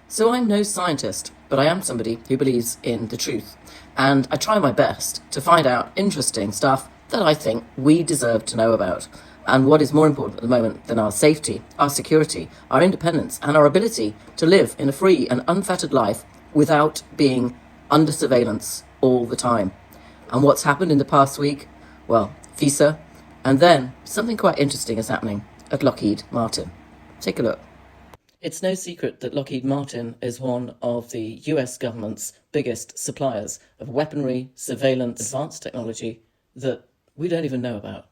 So I'm no scientist, but I am somebody who believes in the truth. And I try my best to find out interesting stuff that I think we deserve to know about. And what is more important at the moment than our safety, our security, our independence, and our ability to live in a free and unfettered life without being under surveillance all the time. And what's happened in the past week? Well, FISA, and then something quite interesting is happening at Lockheed Martin. Take a look. It's no secret that Lockheed Martin is one of the US government's biggest suppliers of weaponry, surveillance, advanced technology that we don't even know about.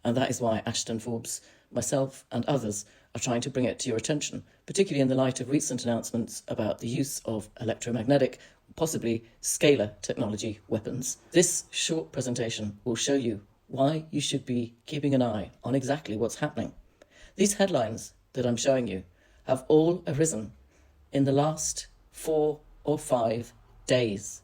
And that is why Ashton Forbes, myself and others are trying to bring it to your attention, particularly in the light of recent announcements about the use of electromagnetic, possibly scalar technology weapons. This short presentation will show you why you should be keeping an eye on exactly what's happening. These headlines that I'm showing you have all arisen in the last 4 or 5 days.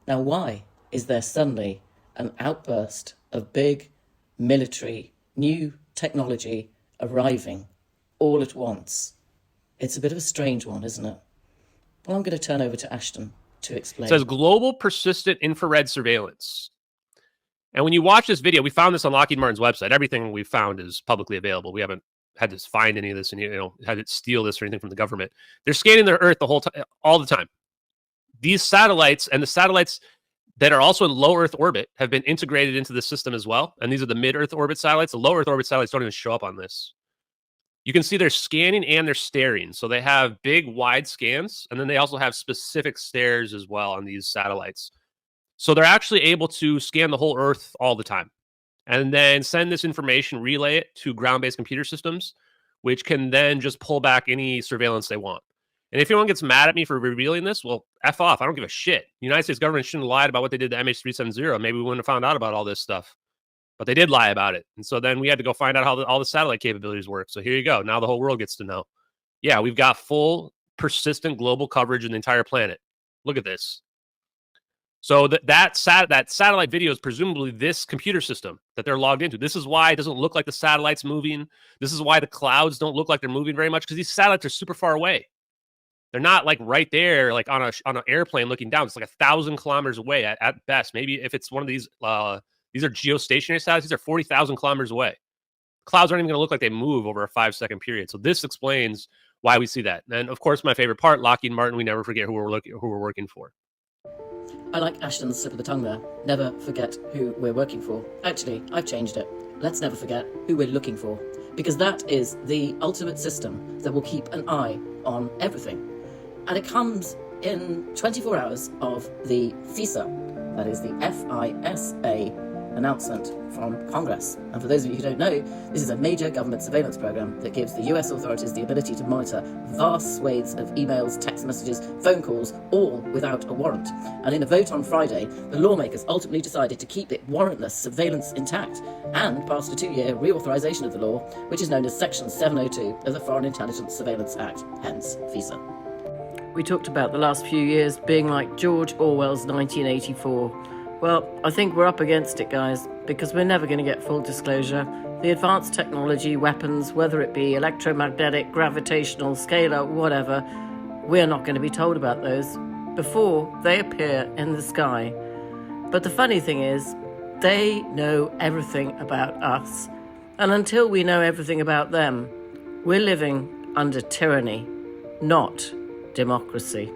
Now, why is there suddenly an outburst of big military new technology arriving all at once? It's a bit of a strange one, isn't it? Well, I'm going to turn over to Ashton to explain. It says global persistent infrared surveillance. And when you watch this video, we found this on Lockheed Martin's website. Everything we found is publicly available. We haven't had to find any of this and had to steal this or anything from the government. They're scanning the Earth the whole time, all the time. These satellites and the satellites that are also in low Earth orbit have been integrated into the system as well. And these are the mid-Earth orbit satellites. The low Earth orbit satellites don't even show up on this. You can see they're scanning and they're staring. So they have big, wide scans, and then they also have specific stares as well on these satellites. So they're actually able to scan the whole Earth all the time and then send this information, relay it to ground-based computer systems, which can then just pull back any surveillance they want. And if anyone gets mad at me for revealing this, well, F off. I don't give a shit. The United States government shouldn't have lied about what they did to MH370. Maybe we wouldn't have found out about all this stuff. But they did lie about it. And so then we had to go find out how all the satellite capabilities work. So here you go. Now the whole world gets to know. Yeah, we've got full, persistent global coverage in the entire planet. Look at this. So that satellite video is presumably this computer system that they're logged into. This is why it doesn't look like the satellite's moving. This is why the clouds don't look like they're moving very much, because these satellites are super far away. They're not like right there, like on an airplane looking down. It's like 1,000 kilometers away at best. Maybe if it's one of these are geostationary satellites. These are 40,000 kilometers away. Clouds aren't even going to look like they move over a 5-second period. So this explains why we see that. And of course, my favorite part, Lockheed Martin. We never forget who we're working for. I like Ashton's slip of the tongue there. Never forget who we're working for. Actually, I've changed it. Let's never forget who we're looking for, because that is the ultimate system that will keep an eye on everything. And it comes in 24 hours of the FISA, that is the FISA announcement from Congress. And for those of you who don't know, this is a major government surveillance program that gives the US authorities the ability to monitor vast swathes of emails, text messages, phone calls, all without a warrant. And in a vote on Friday, the lawmakers ultimately decided to keep it warrantless surveillance intact and passed a 2-year reauthorization of the law, which is known as Section 702 of the Foreign Intelligence Surveillance Act, hence FISA. We talked about the last few years being like George Orwell's 1984. Well, I think we're up against it, guys, because we're never going to get full disclosure. The advanced technology, weapons, whether it be electromagnetic, gravitational, scalar, whatever, we're not going to be told about those before they appear in the sky. But the funny thing is, they know everything about us. And until we know everything about them, we're living under tyranny, not democracy.